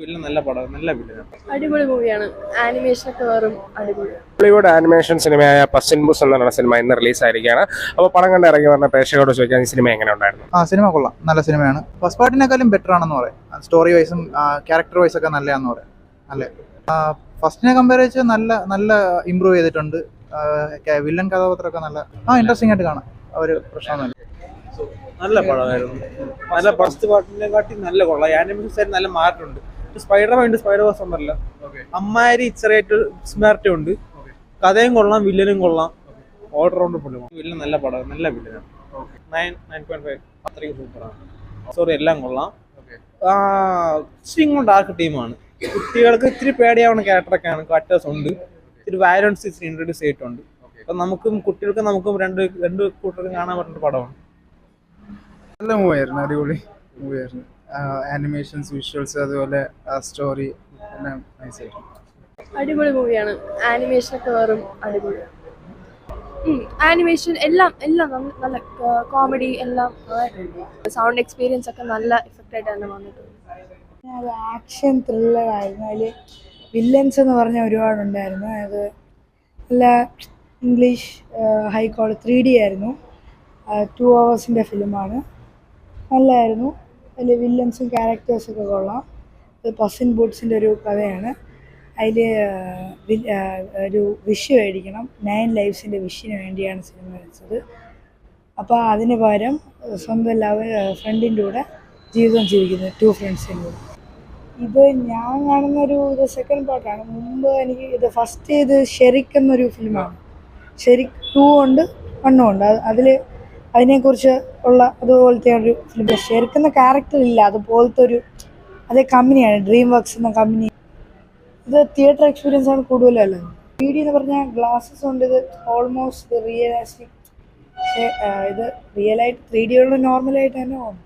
Villain നല്ല പടം, നല്ല വില്ലനാണ്. അടിപൊളി മൂവിയാണ്. ആനിമേഷൻ ഒക്കെ വെറും അടിപൊളി. ബോളിവുഡ് ആനിമേഷൻ സിനിമയായ പസിൻ ബുസ് എന്ന സിനിമ ഇന്ന് റിലീസായിരിക്കുകയാണ്. അപ്പോൾ പടം കണ്ട് ഇറങ്ങി വന്ന പ്രേക്ഷകരോട് ചോദിക്കാൻ ഈ സിനിമ എങ്ങനെ ഉണ്ടായിരുന്നു? സിനിമ കൊള്ളാം, നല്ല സിനിമയാണ്. ഫസ്റ്റ് പാർട്ടിനേക്കാളും ബെറ്റർ ആണെന്ന് പറയാം. സ്റ്റോറി വൈസും ക്യാരക്ടർ വൈസ് ഒക്കെ നല്ലതാണെന്ന് പറയാം. നല്ല ഫസ്റ്റിനെ കമ്പയർ വെച്ച് നല്ല നല്ല ഇമ്പ്രൂവ് ചെയ്തിട്ടുണ്ട്. വില്ലൻ കഥാപാത്രമൊക്കെ നല്ല ഇൻട്രസ്റ്റിംഗ് ആയിട്ട് കാണാം. ഒരു പ്രശ്നമൊന്നുമില്ല. നല്ല പടമായിരുന്നു. നല്ല ഫസ്റ്റ് പാർട്ടിനെ കാട്ടി നല്ല കൊള്ളാം. ആനിമേഷൻ സൈഡ് നല്ല മാറ്റമുണ്ട്. സ്പൈഡർ വേഴ്സ് ഉണ്ടല്ലോ, അമ്മാരി ഇച്ചറായിട്ട് സ്മാർട്ടും ഉണ്ട്. കഥയും കൊള്ളാം, വില്ലനും കൊള്ളാം. ഓൾറൗണ്ട് പൊളിയാണ്. വില്ലൻ നല്ല പടം, നല്ല വില്ലനാണ്. 9.5 അത്രയും സൂപ്പറാണ്. സോറി, എല്ലാം കൊള്ളാം. ഇച്ചിരി ഡാർക്ക് ടീമാണ്. കുട്ടികൾക്ക് ഇത്തിരി പേടിയാവുന്ന ക്യാരക്ടറൊക്കെയാണ്. കട്ടേഴ്സ് ഉണ്ട്, ഇത്തിരി വയലൻസ് ഇച്ചിരി ഇൻട്രൊഡ്യൂസ് ചെയ്തിട്ടുണ്ട്. അപ്പൊ നമുക്കും കുട്ടികൾക്കും നമുക്കും രണ്ട് കൂട്ടർക്കും കാണാൻ പറ്റുന്ന പടമാണ്. നല്ല മൂവിയായിരുന്നു, അടിപൊളി മൂവിയായിരുന്നു. ആനിമേഷൻസ്, വിഷ്വൽസ്, അതുപോലെ സ്റ്റോറി എല്ലാം നൈസായിരുന്നു. അടിപൊളി മൂവിയാണ്. ആനിമേഷൻ ഒക്കെ വെറും അടിപൊളി. ആനിമേഷൻ എല്ലാം നല്ല കോമഡി എല്ലാം. സൗണ്ട് എക്സ്പീരിയൻസ് ഒക്കെ നല്ല എഫക്റ്റ് ആയിട്ട് തന്നെ വന്നിട്ടുണ്ട്. അത് ആക്ഷൻ ത്രില്ലർ ആയിരുന്നു. അതിൽ വില്ലൻസ് എന്ന് പറഞ്ഞാൽ ഒരുപാടുണ്ടായിരുന്നു. അത് നല്ല ഇംഗ്ലീഷ് ഹൈ ക്വാളിറ്റി 3D ആയിരുന്നു. 2 hours ഫിലിമാണ്. നല്ലതായിരുന്നു. അതിൽ വില്ലൻസും ക്യാരക്ടേഴ്സൊക്കെ കൊള്ളാം. അത് പസിൻ ബൂട്ട്സിൻ്റെ ഒരു കഥയാണ്. അതിൽ ഒരു വിഷ് മേടിക്കണം. 9 lives വിഷിന് വേണ്ടിയാണ് സിനിമ വെച്ചത്. അപ്പോൾ അതിന് പകരം സ്വന്തം ഫ്രണ്ടിൻ്റെ കൂടെ ജീവിതം ജീവിക്കുന്നത് 2 ഫ്രണ്ട്സിൻ്റെ കൂടെ. ഇത് ഞാൻ കാണുന്നൊരു സെക്കൻഡ് പാർട്ടാണ്. മുമ്പ് എനിക്ക് ഇത് ഫസ്റ്റ് ഇത് ഷെറിക് എന്നൊരു ഫിലിമാണ്. ഷെറിക് 2 ഉണ്ട്, 1 ഉണ്ട്. അതിനെക്കുറിച്ച് ഉള്ള അതുപോലത്തെ ഒരു ഫിലിം. ഷെറിക് എന്ന ക്യാരക്ടർ ഇല്ല, അതുപോലത്തെ അതേ കമ്പനിയാണ്, ഡ്രീം വർക്ക്സ് എന്ന കമ്പനി. ഇത് തിയേറ്റർ എക്സ്പീരിയൻസ് ആണ് കൂടുതലല്ല. 3D എന്ന് പറഞ്ഞാൽ ഗ്ലാസസ് കൊണ്ട് ഇത് ഓൾമോസ്റ്റ് റിയലിസ്റ്റിക്. ഇത് റിയലായിട്ട് 3D ഉള്ള നോർമലായിട്ട് തന്നെ തോന്നും.